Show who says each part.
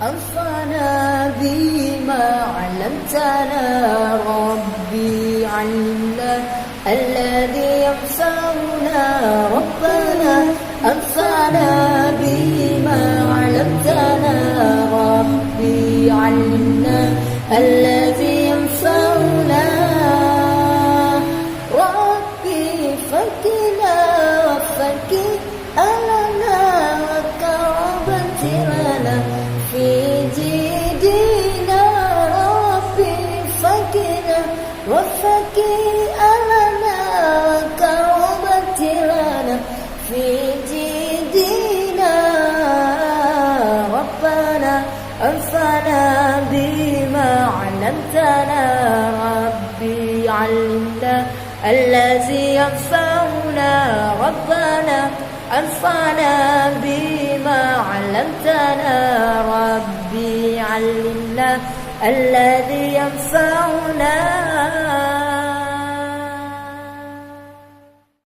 Speaker 1: انفعنا بما علمتنا ربي علمنا الذي ينفعنا ربنا انفعنا بما علمتنا ربي علمنا الذي ينفعنا ربي فكنا وفكي ألنا وكربت لنا في جيدنا ربي فكنا وفكي ألنا وكربت لنا في جيدنا ربنا انفعنا بما علمتنا ربي علمنا الذي ينفعنا ربنا انفعنا بما علمتنا ربي علمنا الذي ينفعنا